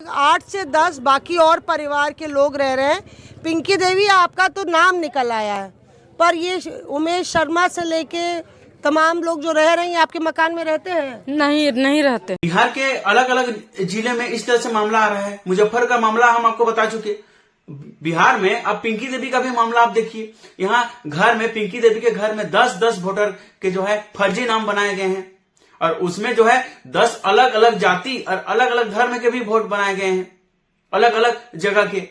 8 से 10 बाकी और परिवार के लोग रह रहे हैं। पिंकी देवी आपका तो नाम निकल आया है, पर ये उमेश शर्मा से लेके तमाम लोग जो रह रहे हैं आपके मकान में रहते हैं? नहीं रहते। बिहार के अलग अलग जिले में इस तरह से मामला आ रहा है। मुजफ्फर का मामला हम आपको बता चुके। बिहार में अब पिंकी देवी का भी मामला आप देखिए। यहाँ घर में पिंकी देवी के घर में 10-10 वोटर के जो है फर्जी नाम बनाए गए हैं और उसमें जो है 10 अलग अलग जाति और अलग अलग धर्म के भी वोट बनाए गए हैं अलग अलग जगह के।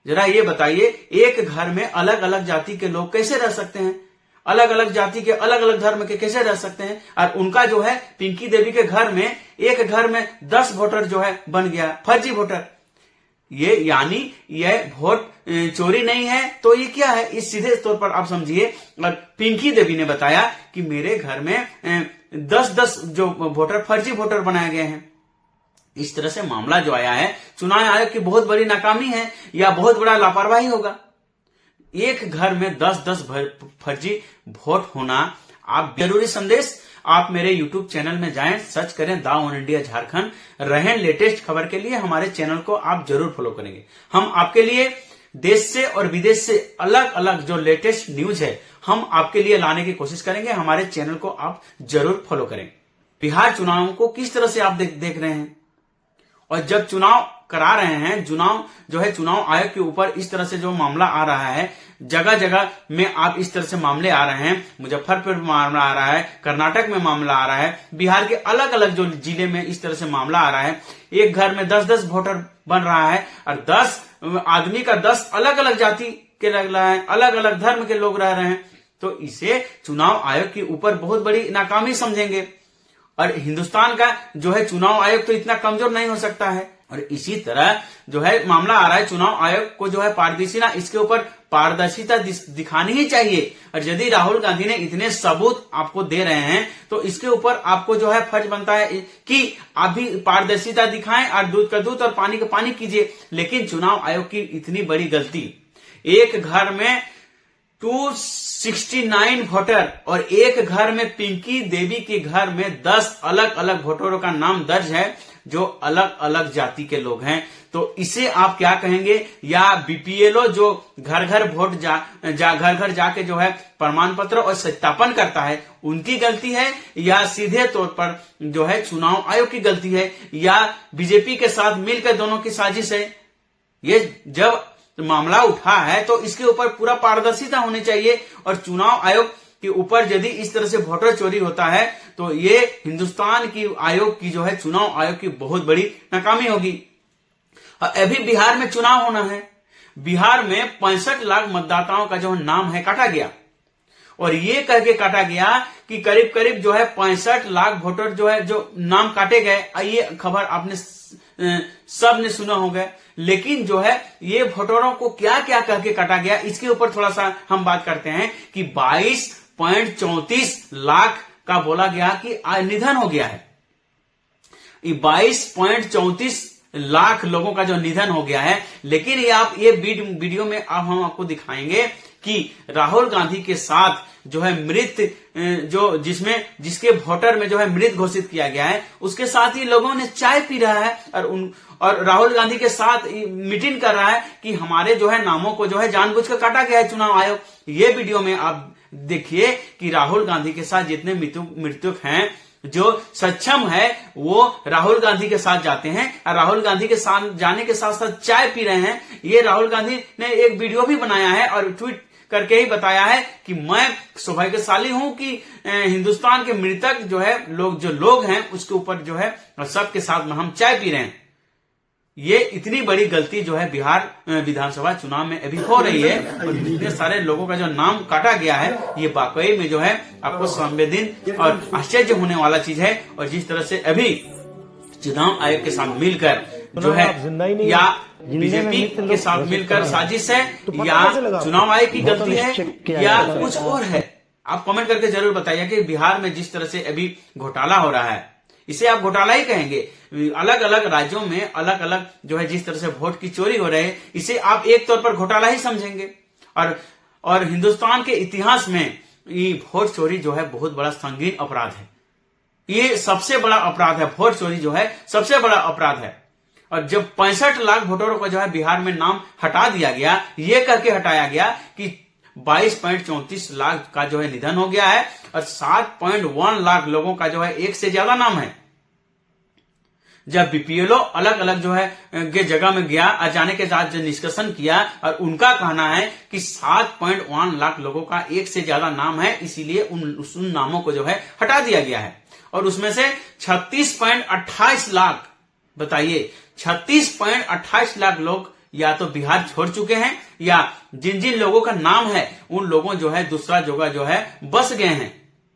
जरा ये बताइए, एक घर में अलग अलग जाति के लोग कैसे रह सकते हैं? अलग अलग जाति के अलग अलग धर्म के कैसे रह सकते हैं? और उनका जो है पिंकी देवी के घर में एक घर में 10 वोटर जो है बन गया फर्जी वोटर। ये यानी यह वोट चोरी नहीं है तो ये क्या है? इस सीधे तौर पर आप समझिए। और पिंकी देवी ने बताया कि मेरे घर में 10-10 जो वोटर फर्जी वोटर बनाए गए हैं। इस तरह से मामला जो आया है, चुनाव आयोग की बहुत बड़ी नाकामी है या बहुत बड़ा लापरवाही होगा। एक घर में 10-10 फर्जी वोट होना। आप जरूरी संदेश आप मेरे YouTube चैनल में जाएं, सर्च करें दा ऑन इंडिया झारखंड। रहें लेटेस्ट खबर के लिए हमारे चैनल को आप जरूर फॉलो करेंगे। हम आपके लिए देश से और विदेश से अलग अलग जो लेटेस्ट न्यूज है हम आपके लिए लाने की कोशिश करेंगे। हमारे चैनल को आप जरूर फॉलो करें। बिहार चुनाव को किस तरह से आप देख रहे हैं? और जब चुनाव करा रहे हैं, चुनाव जो है चुनाव आयोग के ऊपर इस तरह से जो मामला आ रहा है, जगह जगह में आप इस तरह से मामले आ रहे हैं। मुजफ्फरपुर में मामला आ रहा है, कर्नाटक में मामला आ रहा है, बिहार के अलग अलग जो जिले में इस तरह से मामला आ रहा है। एक घर में 10-10 वोटर बन रहा है और 10 आदमी का 10 अलग अलग जाति के लग रहा है, अलग अलग धर्म के लोग रह रहे हैं। तो इसे चुनाव आयोग के ऊपर बहुत बड़ी नाकामी समझेंगे। और हिंदुस्तान का जो है चुनाव आयोग तो इतना कमजोर नहीं हो सकता है। और इसी तरह जो है मामला आ रहा है, चुनाव आयोग को जो है पारदर्शिता, इसके ऊपर पारदर्शिता दिखानी ही चाहिए। और यदि राहुल गांधी ने इतने सबूत आपको दे रहे हैं तो इसके ऊपर आपको जो है फर्ज बनता है कि आप भी पारदर्शिता दिखाएं और दूध का दूध और पानी का पानी कीजिए। लेकिन चुनाव आयोग की इतनी बड़ी गलती, एक घर में 269 वोटर और एक घर में पिंकी देवी के घर में 10 अलग अलग वोटरों का नाम दर्ज है जो अलग अलग जाति के लोग हैं। तो इसे आप क्या कहेंगे? या बीपीएलओ जो घर घर वोट घर घर जाके जो है प्रमाण पत्र और सत्यापन करता है, उनकी गलती है या सीधे तौर पर जो है चुनाव आयोग की गलती है या बीजेपी के साथ मिलकर दोनों की साजिश है? ये जब मामला उठा है तो इसके ऊपर पूरा पारदर्शिता होनी चाहिए। और चुनाव आयोग के ऊपर यदि इस तरह से वोटर चोरी होता है तो ये हिंदुस्तान की आयोग की जो है चुनाव आयोग की बहुत बड़ी नाकामी होगी। अभी बिहार में चुनाव होना है। बिहार में 65 लाख मतदाताओं का जो नाम है काटा गया और ये करके काटा गया कि करीब करीब जो है 65 लाख वोटर जो है जो नाम काटे गए। ये खबर आपने सब ने सुना होगा। लेकिन जो है ये वोटरों को क्या क्या करके काटा गया, इसके ऊपर थोड़ा सा हम बात करते हैं कि 22.34 लाख का बोला गया कि निधन हो गया है। 22.34 लाख लोगों का जो निधन हो गया है। लेकिन ये वीडियो में अब हम आपको दिखाएंगे कि राहुल गांधी के साथ जो है मृत जो जिसके वोटर में जो है मृत घोषित किया गया है, उसके साथ ही लोगों ने चाय पी रहा है और राहुल गांधी के साथ मीटिंग कर रहा है कि हमारे जो है नामों को जो है जानबूझकर काटा गया है चुनाव आयोग। ये वीडियो में आप देखिए कि राहुल गांधी के साथ जितने मृतक हैं, जो सक्षम है वो राहुल गांधी के साथ जाते हैं और राहुल गांधी के साथ जाने के साथ साथ चाय पी रहे हैं। ये राहुल गांधी ने एक वीडियो भी बनाया है और ट्वीट करके ही बताया है कि मैं सौभाग्यशाली हूं कि हिंदुस्तान के मृतक जो है लोग हैं उसके ऊपर जो है सबके साथ में हम चाय पी रहे हैं। ये इतनी बड़ी गलती जो है बिहार विधानसभा चुनाव में अभी हो रही है और इतने सारे लोगों का जो नाम काटा गया है, ये वाकई में जो है आपको संवेदन और आश्चर्य होने वाला चीज है। और जिस तरह से अभी चुनाव आयोग के साथ मिलकर जो है या बीजेपी के साथ मिलकर साजिश है या चुनाव आयोग की गलती है या कुछ और है, आप कमेंट करके जरूर बताइए कि बिहार में जिस तरह से अभी घोटाला हो रहा है, इसे आप घोटाला ही कहेंगे? अलग अलग राज्यों में अलग अलग जो है जिस तरह से वोट की चोरी हो रही है, इसे आप एक तौर पर घोटाला ही समझेंगे। और हिंदुस्तान के इतिहास में ये वोट चोरी जो है बहुत बड़ा संगीन अपराध है। ये सबसे बड़ा अपराध है। वोट चोरी जो है सबसे बड़ा अपराध है। और जब 65 लाख वोटरों का जो है बिहार में नाम हटा दिया गया, ये करके हटाया गया कि 22.34 लाख का जो है निधन हो गया है और 7.1 लाख लोगों का जो है एक से ज्यादा नाम है। जब बीपीएलओ अलग अलग जो है के जगह में गया और जाने के साथ जो निष्कर्षण किया और उनका कहना है कि 7.1 लाख लोगों का एक से ज्यादा नाम है, इसीलिए उन नामों को जो है हटा दिया गया है। और उसमें से 36.28 लाख, बताइए 36.28 लाख लोग या तो बिहार छोड़ चुके हैं या जिन जिन लोगों का नाम है उन लोगों जो है दूसरा जगह जो है बस गए हैं।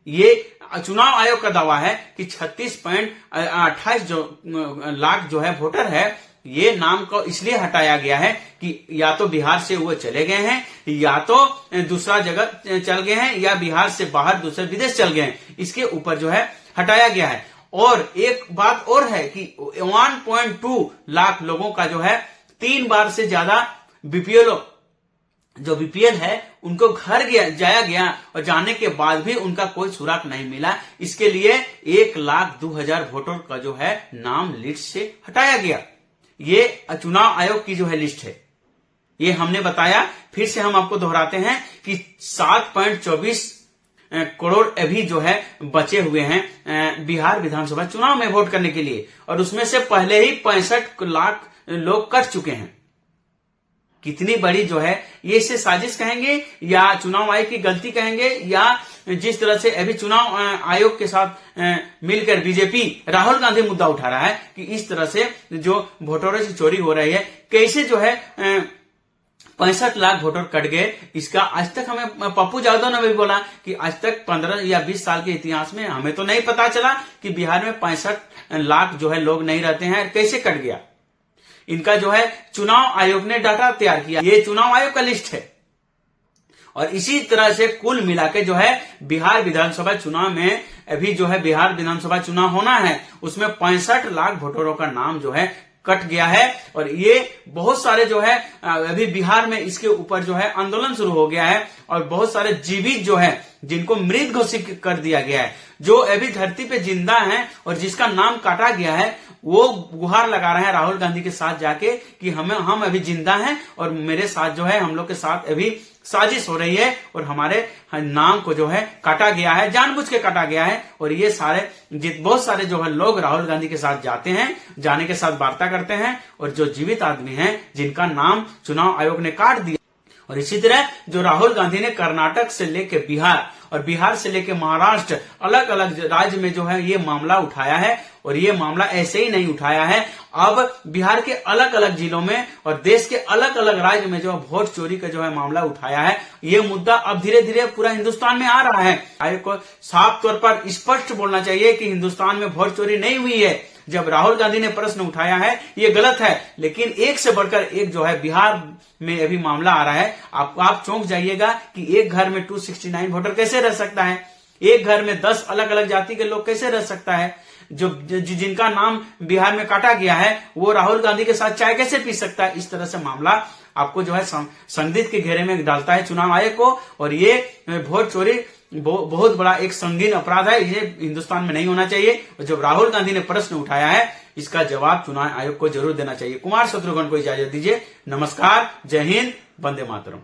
ये चुनाव आयोग का दावा है कि 36.28 लाख जो है वोटर है, ये नाम को इसलिए हटाया गया है कि या तो बिहार से वो चले गए हैं या तो दूसरा जगह चल गए हैं या बिहार से बाहर दूसरे विदेश चल गए हैं, इसके ऊपर जो है हटाया गया है। और एक बात और है कि 1.2 लाख लोगों का जो है 3 बार से ज्यादा बीपीएल जो बीपीएल है उनको घर जाया गया और जाने के बाद भी उनका कोई सुराग नहीं मिला। इसके लिए 1,02,000 वोटर का जो है नाम लिस्ट से हटाया गया। ये चुनाव आयोग की जो है लिस्ट है, ये हमने बताया। फिर से हम आपको दोहराते हैं कि 7.24 करोड़ अभी जो है बचे हुए हैं बिहार विधानसभा चुनाव में वोट करने के लिए, और उसमें से पहले ही 65 लाख लोग कट चुके हैं। कितनी बड़ी जो है ये इसे साजिश कहेंगे या चुनाव आयोग की गलती कहेंगे, या जिस तरह से अभी चुनाव आयोग के साथ मिलकर बीजेपी राहुल गांधी मुद्दा उठा रहा है कि इस तरह से जो वोटरों से चोरी हो रही है, कैसे जो है 65 लाख वोटर कट गए। इसका आज तक हमें पप्पू यादव ने भी बोला कि आज तक 15 या 20 साल के इतिहास में हमें तो नहीं पता चला कि बिहार में 65 लाख जो है लोग नहीं रहते हैं, कैसे कट गया। इनका जो है चुनाव आयोग ने डाटा तैयार किया, ये चुनाव आयोग का लिस्ट है। और इसी तरह से कुल मिलाकर जो है बिहार विधानसभा चुनाव में अभी जो है बिहार विधानसभा चुनाव होना है, उसमें 65 लाख वोटरों का नाम जो है कट गया है। और ये बहुत सारे जो है अभी बिहार में इसके ऊपर जो है आंदोलन शुरू हो गया है और बहुत सारे जीवित जो है जिनको मृत घोषित कर दिया गया है, जो अभी धरती पे जिंदा हैं और जिसका नाम काटा गया है, वो गुहार लगा रहे हैं राहुल गांधी के साथ जाके कि हम अभी जिंदा हैं और मेरे साथ जो है हम लोग के साथ अभी साजिश हो रही है और हमारे नाम को जो है काटा गया है, जानबूझ के काटा गया है। और ये सारे बहुत सारे जो है लोग राहुल गांधी के साथ जाते हैं, जाने के साथ वार्ता करते हैं, और जो जीवित आदमी हैं जिनका नाम चुनाव आयोग ने काट दिया। और इसी तरह जो राहुल गांधी ने कर्नाटक से लेके बिहार और बिहार से लेके महाराष्ट्र अलग अलग राज्य में जो है ये मामला उठाया है, और ये मामला ऐसे ही नहीं उठाया है, अब बिहार के अलग अलग जिलों में और देश के अलग अलग राज्य में जो वोट चोरी का जो है मामला उठाया है। ये मुद्दा अब धीरे धीरे पूरा हिंदुस्तान में आ रहा है। आयोग को साफ तौर पर स्पष्ट बोलना चाहिए कि हिंदुस्तान में वोट चोरी नहीं हुई है। जब राहुल गांधी ने प्रश्न उठाया है ये गलत है, लेकिन एक से बढ़कर एक जो है बिहार में अभी मामला आ रहा है। आप चौंक जाइएगा कि एक घर में 269 वोटर कैसे रह सकता है, एक घर में 10 अलग अलग जाति के लोग कैसे रह सकता है, जो जिनका नाम बिहार में काटा गया है वो राहुल गांधी के साथ चाय कैसे पी सकता है। इस तरह से मामला आपको जो है संदिग्ध के घेरे में डालता है चुनाव आयोग को, और ये वोट चोरी बहुत बड़ा एक संगीन अपराध है, ये हिंदुस्तान में नहीं होना चाहिए। और जब राहुल गांधी ने प्रश्न उठाया है इसका जवाब चुनाव आयोग को जरूर देना चाहिए। कुमार शत्रुघ्न को इजाजत दीजिए। नमस्कार, जय हिंद, वंदे मातरम।